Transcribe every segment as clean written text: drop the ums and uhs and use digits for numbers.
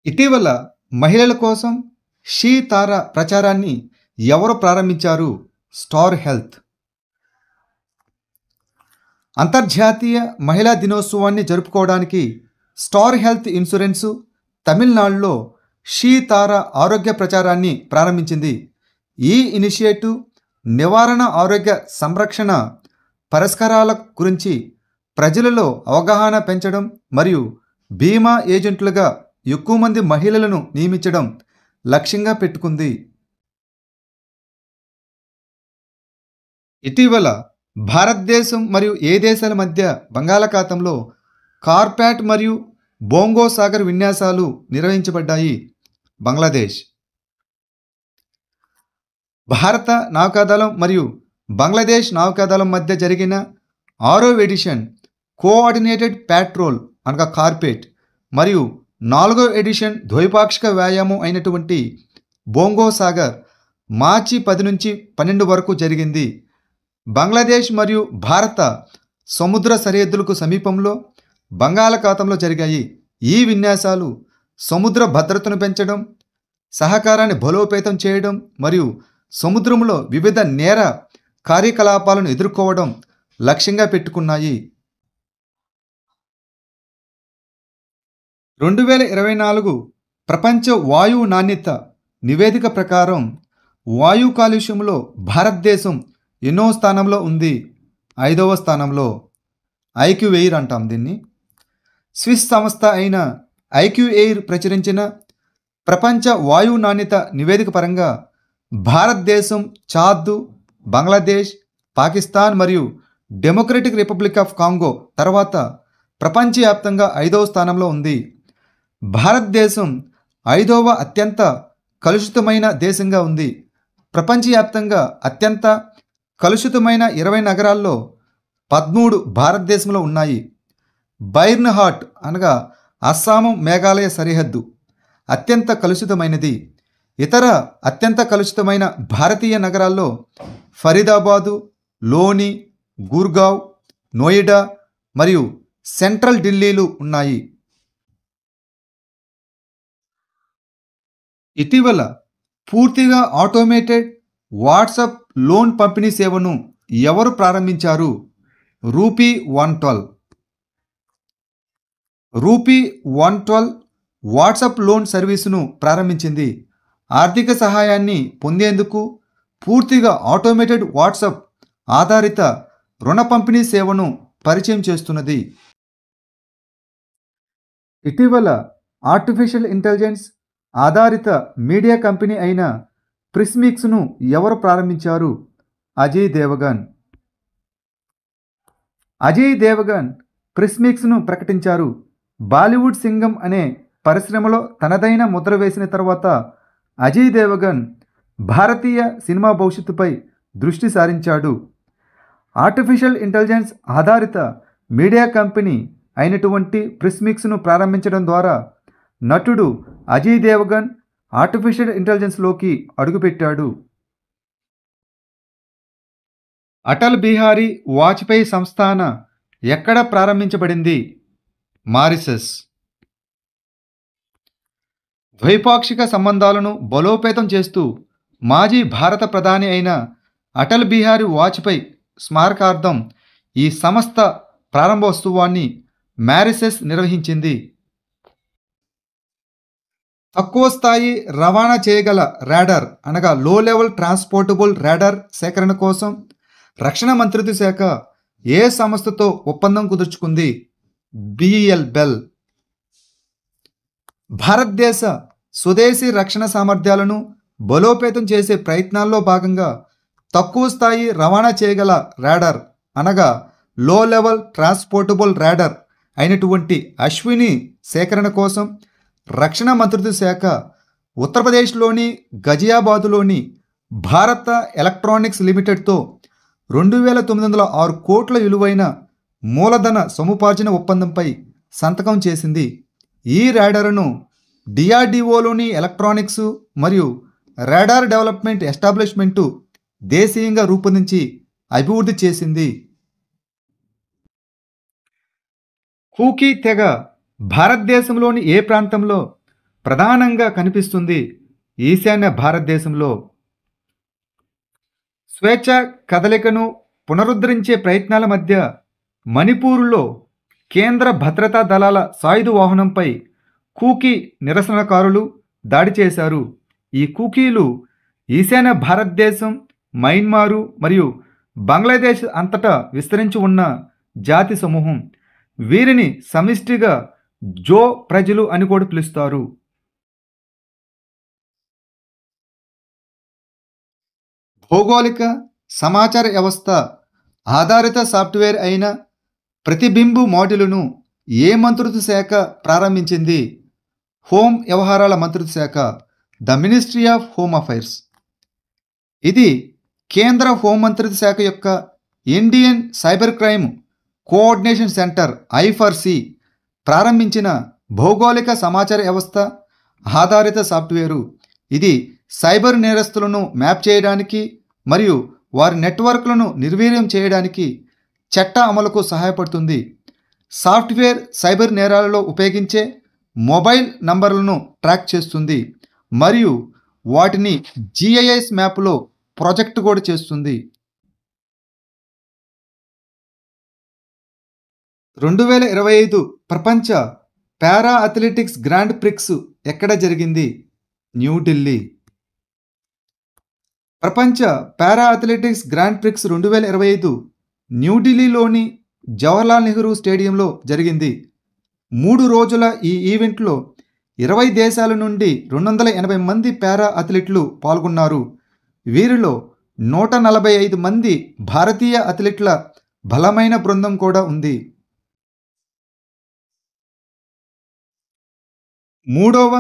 ఇటీవల మహిళల కోసం షీ తార ప్రచారాన్ని ఎవరు ప్రారంభించారు? Star health. అంతర్జాతీయ మహిళా దినోత్సవాన్ని జరుపుకోవడానికి స్టార్ హెల్త్ ఇన్సూరెన్సు తమిళనాడులో షీ తార ఆరోగ్య ప్రచారాన్ని ప్రారంభించింది. ఈ ఇనిషియేటివ్ నివారణ, ఆరోగ్య సంరక్షణ పరిష్కారాల గురించి ప్రజలలో అవగాహన పెంచడం మరియు బీమా ఏజెంట్లుగా ఎక్కువ మంది మహిళలను నియమించడం లక్ష్యంగా పెట్టుకుంది. ఇటీవల భారతదేశం మరియు ఏ దేశాల మధ్య బంగాళాఖాతంలో కార్పాట్ మరియు బోంగో సాగర్ విన్యాసాలు నిర్వహించబడ్డాయి. బంగ్లాదేశ్. భారత నౌకాదళం మరియు బంగ్లాదేశ్ నౌకాదళం మధ్య జరిగిన 6వ ఎడిషన్ కోఆర్డినేటెడ్ ప్యాట్రోల్ అనగా కార్పెట్ మరియు 4వ ఎడిషన్ ద్వైపాక్షిక వ్యాయామం అయినటువంటి బోంగో సాగర్ మార్చి 10 నుంచి 12 వరకు జరిగింది. బంగ్లాదేశ్ మరియు భారత సముద్ర సరిహద్దులకు సమీపంలో బంగాళాఖాతంలో జరిగాయి. ఈ విన్యాసాలు సముద్ర భద్రతను పెంచడం, సహకారాన్ని బలోపేతం చేయడం మరియు సముద్రంలో వివిధ నేర కార్యకలాపాలను ఎదుర్కోవడం లక్ష్యంగా పెట్టుకున్నాయి. 2024 ప్రపంచ వాయువు నాణ్యత నివేదిక ప్రకారం వాయు కాలుష్యంలో భారతదేశం ఎన్నో స్థానంలో ఉంది? 5వ స్థానంలో. ఐక్యూ ఎయిర్ అంటాం దీన్ని. స్విస్ సంస్థ అయిన ఐక్యూ ఎయిర్ ప్రచురించిన ప్రపంచ వాయువు నాణ్యత నివేదిక పరంగా భారతదేశం చాద్, బంగ్లాదేశ్, పాకిస్తాన్ మరియు డెమోక్రటిక్ రిపబ్లిక్ ఆఫ్ కాంగో తర్వాత ప్రపంచవ్యాప్తంగా 5వ స్థానంలో ఉంది. భారతదేశం 5వ అత్యంత కలుషితమైన దేశంగా ఉంది. ప్రపంచవ్యాప్తంగా అత్యంత కలుషితమైన 20 నగరాల్లో 13 భారతదేశంలో ఉన్నాయి. బైర్న్ హాట్ అనగా అస్సాము మేఘాలయ సరిహద్దు అత్యంత కలుషితమైనది. ఇతర అత్యంత కలుషితమైన భారతీయ నగరాల్లో ఫరీదాబాదు, లోని, గుర్గావ్, నోయిడా మరియు సెంట్రల్ ఢిల్లీలు ఉన్నాయి. ఇటీవల పూర్తిగా ఆటోమేటెడ్ వాట్సాప్ లోన్ పంపిణీ సేవను ఎవరు ప్రారంభించారు? రూపీ 112. రూపీ 112 వాట్సాప్ లోన్ సర్వీసును ప్రారంభించింది. ఆర్థిక సహాయాన్ని పొందేందుకు పూర్తిగా ఆటోమేటెడ్ వాట్సాప్ ఆధారిత రుణ పంపిణీ సేవను పరిచయం చేస్తున్నది. ఇటీవల ఆర్టిఫిషియల్ ఇంటెలిజెన్స్ ఆధారిత మీడియా కంపెనీ అయిన ప్రిస్మిక్స్ను ఎవరు ప్రారంభించారు? అజయ్ దేవగన్. అజయ్ దేవగన్ ప్రిస్మిక్స్ను ప్రకటించారు. బాలీవుడ్ సింగం అనే పరిశ్రమలో తనదైన ముద్ర వేసిన తర్వాత అజయ్ దేవగన్ భారతీయ సినిమా భవిష్యత్తుపై దృష్టి సారించాడు. ఆర్టిఫిషియల్ ఇంటెలిజెన్స్ ఆధారిత మీడియా కంపెనీ అయినటువంటి ప్రిస్మిక్స్ను ప్రారంభించడం ద్వారా నటుడు అజయ్ దేవగన్ ఆర్టిఫిషియల్ ఇంటెలిజెన్స్లోకి అడుగుపెట్టాడు. అటల్ బిహారీ వాజ్పేయి సంస్థాన ఎక్కడ ప్రారంభించబడింది? మారిషస్. ద్వైపాక్షిక సంబంధాలను బలోపేతం చేస్తూ మాజీ భారత ప్రధాని అయిన అటల్ బిహారీ వాజ్పేయి స్మారకార్థం ఈ సంస్థ ప్రారంభోత్సవాన్ని మారిషస్ నిర్వహించింది. తక్కువ స్థాయి రవాణా చేయగల రాడార్ అనగా లో లెవెల్ ట్రాన్స్పోర్టబుల్ రాడార్ సేకరణ కోసం రక్షణ మంత్రిత్వ శాఖ ఏ సంస్థతో ఒప్పందం కుదుర్చుకుంది? బిఎల్. భారతదేశ స్వదేశీ రక్షణ సామర్థ్యాలను బలోపేతం చేసే ప్రయత్నాల్లో భాగంగా తక్కువ స్థాయి రవాణా చేయగల రాడార్ అనగా లో లెవెల్ ట్రాన్స్పోర్టబుల్ రాడార్ అయినటువంటి అశ్విని సేకరణ కోసం రక్షణ మంత్రిత్వ శాఖ ఉత్తరప్రదేశ్లోని గజియాబాదులోని భారత ఎలక్ట్రానిక్స్ లిమిటెడ్తో 2906 కోట్ల విలువైన మూలధన సముపార్జన ఒప్పందంపై సంతకం చేసింది. ఈ రాడార్ను డిఆర్డిఓలోని ఎలక్ట్రానిక్స్ మరియు రాడార్ డెవలప్మెంట్ ఎస్టాబ్లిష్మెంటు దేశీయంగా రూపొందించి అభివృద్ధి చేసింది. కూకీ తెగ భారతదేశంలోని ఏ ప్రాంతంలో ప్రధానంగా కనిపిస్తుంది ఈశాన్య భారతదేశంలో. స్వేచ్ఛ కదలికను పునరుద్ధరించే ప్రయత్నాల మధ్య మణిపూర్లో కేంద్ర భద్రతా దళాల సాయుధ వాహనంపై కూకీ నిరసనకారులు దాడి చేశారు. ఈ కూకీలు ఈశాన్య భారతదేశం, మయన్మారు మరియు బంగ్లాదేశ్ అంతటా విస్తరించి ఉన్న జాతి సమూహం. వీరిని సమిష్టిగా జో ప్రజలు అని కూడా పిలుస్తారు. భౌగోళిక సమాచార వ్యవస్థ ఆధారిత సాఫ్ట్వేర్ అయిన ప్రతిబింబు మాడ్యూలును ఏ మంత్రిత్వ శాఖ ప్రారంభించింది? హోం వ్యవహారాల మంత్రిత్వ శాఖ, the ministry of home affairs. ఇది కేంద్ర హోంమంత్రిత్వ శాఖ యొక్క Indian cyber crime coordination centre ఐఫర్సి ప్రారంభించిన భౌగోళిక సమాచార వ్యవస్థ ఆధారిత సాఫ్ట్వేరు. ఇది సైబర్ నేరస్తులను మ్యాప్ చేయడానికి మరియు వారి నెట్వర్క్లను నిర్వీర్యం చేయడానికి చట్ట అమలుకు సహాయపడుతుంది. సాఫ్ట్వేర్ సైబర్ నేరాలలో ఉపయోగించే మొబైల్ నంబర్లను ట్రాక్ చేస్తుంది మరియు వాటిని జిఐఎస్ మ్యాప్లో ప్రాజెక్ట్ కూడా చేస్తుంది. 2025 ప్రపంచ పారా అథ్లెటిక్స్ గ్రాండ్ ప్రిక్స్ ఎక్కడ జరిగింది? న్యూఢిల్లీ. ప్రపంచ పారా అథ్లెటిక్స్ గ్రాండ్ ప్రిక్స్ 2025 న్యూఢిల్లీలోని జవహర్లాల్ నెహ్రూ స్టేడియంలో జరిగింది. 3 రోజుల ఈ ఈవెంట్లో 20 దేశాల నుండి 280 మంది పారా అథ్లెట్లు పాల్గొన్నారు. వీరిలో 145 మంది భారతీయ అథ్లెట్ల బలమైన బృందం కూడా ఉంది. 3వ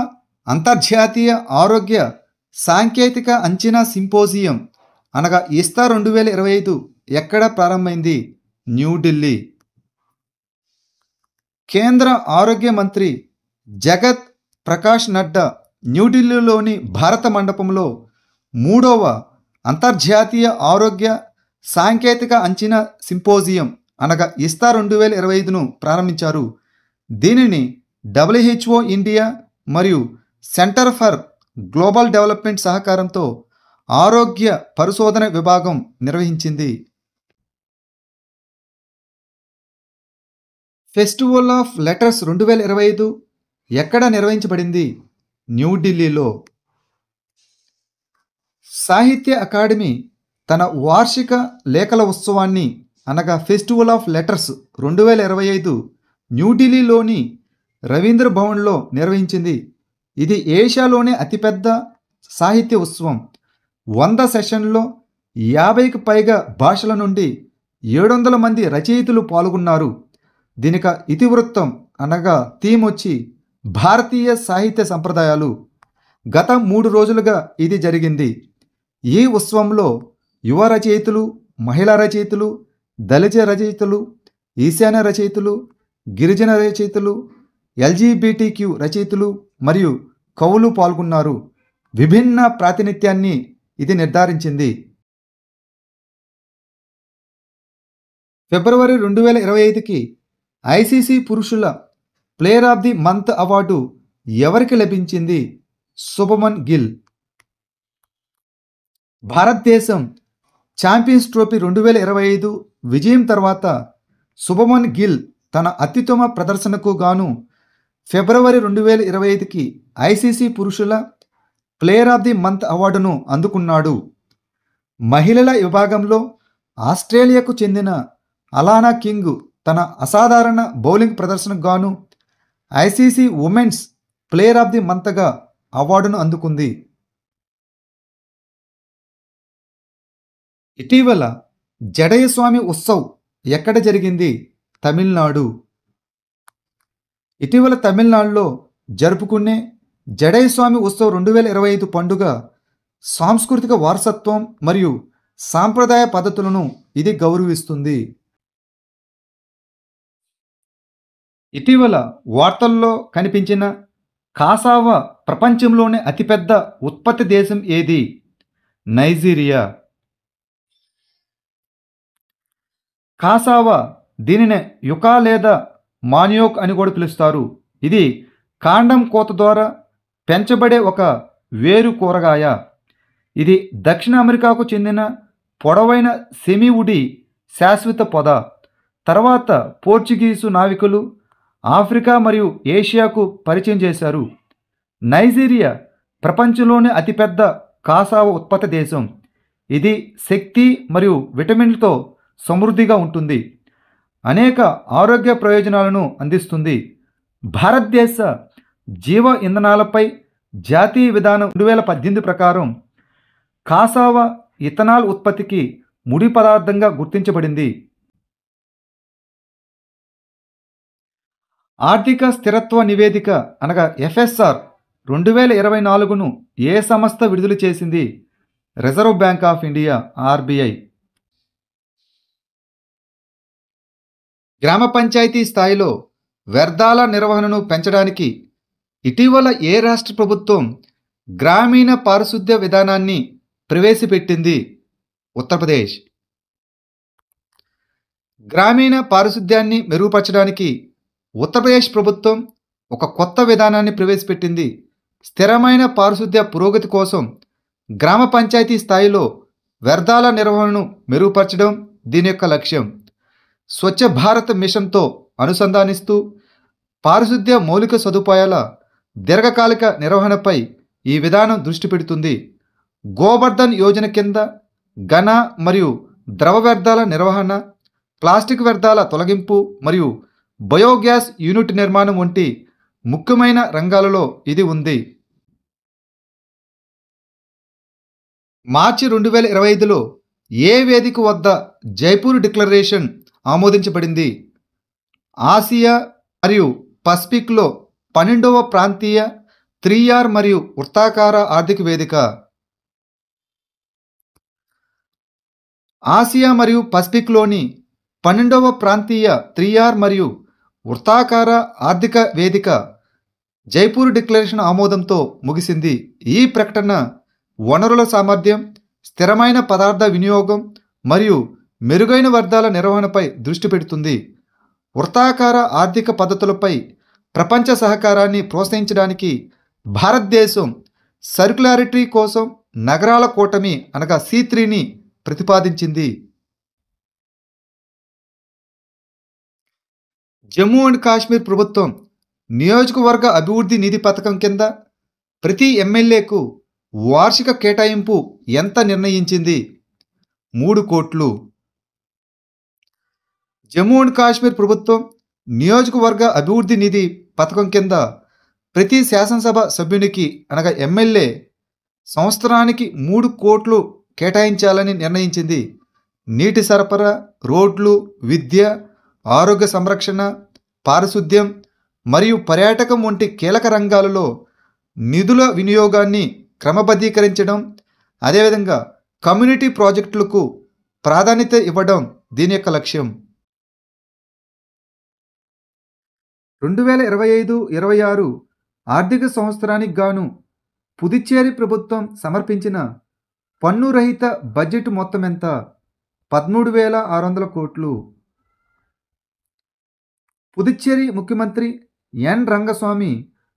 అంతర్జాతీయ ఆరోగ్య సాంకేతిక అంచనా సింపోజియం అనగా ఇస్తా 2025 ఎక్కడ ప్రారంభమైంది? న్యూఢిల్లీ. కేంద్ర ఆరోగ్య మంత్రి జగత్ ప్రకాష్ నడ్డా న్యూఢిల్లీలోని భారత మండపంలో 3వ అంతర్జాతీయ ఆరోగ్య సాంకేతిక అంచనా సింపోజియం అనగా ఇస్తా 2025ను ప్రారంభించారు. దీనిని WHO ఇండియా మరియు సెంటర్ ఫర్ గ్లోబల్ డెవలప్మెంట్ సహకారంతో ఆరోగ్య పరిశోధన విభాగం నిర్వహించింది. ఫెస్టివల్ ఆఫ్ లెటర్స్ 2025 ఎక్కడ నిర్వహించబడింది? న్యూఢిల్లీలో. సాహిత్య అకాడమీ తన వార్షిక లేఖల ఉత్సవాన్ని అనగా ఫెస్టివల్ ఆఫ్ లెటర్స్ 2025 న్యూఢిల్లీలోని రవీంద్ర భవన్లో నిర్వహించింది. ఇది ఏషియాలోనే అతిపెద్ద సాహిత్య ఉత్సవం. 100 సెషన్లో 50కి పైగా భాషల నుండి 700 మంది రచయితలు పాల్గొన్నారు. దీనికి ఇతివృత్తం అనగా థీమ్ వచ్చి భారతీయ సాహిత్య సంప్రదాయాలు. గత 3 రోజులుగా ఇది జరిగింది. ఈ ఉత్సవంలో యువ రచయితలు, మహిళా రచయితలు, దళిత రచయితలు, ఈశాన్య రచయితలు, గిరిజన రచయితలు, LGBTQ రచయితలు మరియు కవులు పాల్గొన్నారు. విభిన్న ప్రాతినిధ్యాన్ని ఇది నిర్ధారించింది. ఫిబ్రవరి 2025కి ICC పురుషుల player of the month award ఎవరికి లభించింది? శుభమన్ గిల్. భారతదేశం ఛాంపియన్స్ ట్రోఫీ 2025 విజయం తర్వాత శుభమన్ గిల్ తన అత్యుత్తమ ప్రదర్శనకు గాను ఫిబ్రవరి 2025కి ICC పురుషుల ప్లేయర్ ఆఫ్ ది మంత్ అవార్డును అందుకున్నాడు. మహిళల విభాగంలో ఆస్ట్రేలియాకు చెందిన అలానా కింగ్ తన అసాధారణ బౌలింగ్ ప్రదర్శనకు గాను ICC women's player of the మంత్గా అవార్డును అందుకుంది. ఇటీవల జడయస్వామి ఉత్సవ్ ఎక్కడ జరిగింది? తమిళనాడు. ఇటీవల తమిళనాడులో జరుపుకునే జడయస్వామి ఉత్సవ్ 2025 పండుగ సాంస్కృతిక వారసత్వం మరియు సాంప్రదాయ పద్ధతులను ఇది గౌరవిస్తుంది. ఇటీవల వార్తల్లో కనిపించిన కాసావా ప్రపంచంలోనే అతిపెద్ద ఉత్పత్తి దేశం ఏది? నైజీరియా. కాసావా దీనిని యుకా లేదా మానియోక్ అని కూడా పిలుస్తారు. ఇది కాండం కోత ద్వారా పెంచబడే ఒక వేరు కూరగాయ. ఇది దక్షిణ అమెరికాకు చెందిన పొడవైన సెమీవుడి శాశ్వత పొద. తర్వాత పోర్చుగీసు నావికులు ఆఫ్రికా మరియు ఏషియాకు పరిచయం చేశారు. నైజీరియా ప్రపంచంలోనే అతిపెద్ద కాసావ ఉత్పత్తి దేశం. ఇది శక్తి మరియు విటమిన్లతో సమృద్ధిగా ఉంటుంది. అనేక ఆరోగ్య ప్రయోజనాలను అందిస్తుంది. భారతదేశ జీవ ఇంధనాలపై జాతీయ విధానం 2018 ప్రకారం కాసావా ఇథనాల్ ఉత్పత్తికి ముడి పదార్థంగా గుర్తించబడింది. ఆర్థిక స్థిరత్వ నివేదిక అనగా ఎఫ్ఎస్ఆర్ 2024ను ఏ సంస్థ విడుదల చేసింది? Reserve bank of India RBI. గ్రామ పంచాయతీ స్థాయిలో వ్యర్థాల నిర్వహణను పెంచడానికి ఇటీవల ఏ రాష్ట్ర ప్రభుత్వం గ్రామీణ పారిశుద్ధ్య విధానాన్ని ప్రవేశపెట్టింది? ఉత్తరప్రదేశ్. గ్రామీణ పారిశుద్ధ్యాన్ని మెరుగుపరచడానికి ఉత్తరప్రదేశ్ ప్రభుత్వం ఒక కొత్త విధానాన్ని ప్రవేశపెట్టింది. స్థిరమైన పారిశుద్ధ్య పురోగతి కోసం గ్రామ పంచాయతీ స్థాయిలో వ్యర్థాల నిర్వహణను మెరుగుపరచడం దీని యొక్క లక్ష్యం. స్వచ్ఛ భారత్ మిషన్తో అనుసంధానిస్తూ పారిశుద్ధ్య మౌలిక సదుపాయాల దీర్ఘకాలిక నిర్వహణపై ఈ విధానం దృష్టి పెడుతుంది. గోబర్ధన్ యోజన కింద ఘన మరియు ద్రవ వ్యర్థాల నిర్వహణ, ప్లాస్టిక్ వ్యర్థాల తొలగింపు మరియు బయోగ్యాస్ యూనిట్ నిర్మాణం వంటి ముఖ్యమైన రంగాలలో ఇది ఉంది. మార్చి 2025లో ఏ వేదిక వద్ద జైపూర్ డిక్లరేషన్ ఆమోదించబడింది? ఆసియా మరియు పసిఫిక్లో 12వ ప్రాంతీయ 3R మరియు వృత్తాకార ఆర్థిక వేదిక. ఆసియా మరియు పసిఫిక్లోని 12వ ప్రాంతీయ 3R మరియు వృత్తాకార ఆర్థిక వేదిక జైపూర్ డిక్లరేషన్ ఆమోదంతో ముగిసింది. ఈ ప్రకటన వనరుల సామర్థ్యం, స్థిరమైన పదార్థ వినియోగం మరియు మెరుగైన వ్యర్థాల నిర్వహణపై దృష్టి పెడుతుంది. వృత్తాకార ఆర్థిక పద్ధతులపై ప్రపంచ సహకారాన్ని ప్రోత్సహించడానికి భారతదేశం సర్క్యులారిటీ కోసం నగరాల కూటమి అనగా C3ని ప్రతిపాదించింది. జమ్మూ అండ్ కాశ్మీర్ ప్రభుత్వం నియోజకవర్గ అభివృద్ధి నిధి పథకం కింద ప్రతి ఎమ్మెల్యేకు వార్షిక కేటాయింపు ఎంత నిర్ణయించింది? 3 కోట్లు. జమ్మూ అండ్ కాశ్మీర్ ప్రభుత్వం నియోజకవర్గ అభివృద్ధి నిధి పథకం కింద ప్రతి శాసనసభ సభ్యునికి అనగా ఎమ్మెల్యే సంవత్సరానికి 3 కోట్లు కేటాయించాలని నిర్ణయించింది. నీటి సరఫరా, రోడ్లు, విద్య, ఆరోగ్య సంరక్షణ, పారిశుద్ధ్యం మరియు పర్యాటకం వంటి కీలక రంగాలలో నిధుల వినియోగాన్ని క్రమబద్ధీకరించడం, అదేవిధంగా కమ్యూనిటీ ప్రాజెక్టులకు ప్రాధాన్యత ఇవ్వడం దీని యొక్క లక్ష్యం. 2025-26 ఆర్థిక సంవత్సరానికి గాను పుదుచ్చేరి ప్రభుత్వం సమర్పించిన పన్ను రహిత బడ్జెట్ మొత్తం ఎంత? 13,600 కోట్లు. పుదుచ్చేరి ముఖ్యమంత్రి ఎన్ రంగస్వామి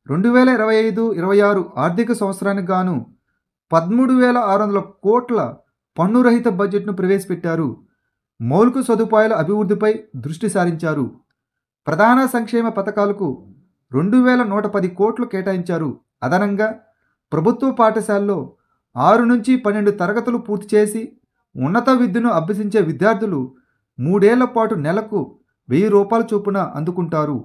2025-26 ఆర్థిక సంవత్సరానికి గాను 13,600 కోట్ల పన్ను రహిత బడ్జెట్ను ప్రవేశపెట్టారు. మౌలిక సదుపాయాల అభివృద్ధిపై దృష్టి సారించారు. ప్రధాన సంక్షేమ పథకాలకు 2,110 కోట్లు కేటాయించారు. అదనంగా ప్రభుత్వ పాఠశాలలో 6 నుంచి 12 తరగతులు పూర్తి చేసి ఉన్నత విద్యను అభ్యసించే విద్యార్థులు 3 ఏళ్ల పాటు నెలకు 1,000 రూపాయల చొప్పున అందుకుంటారు.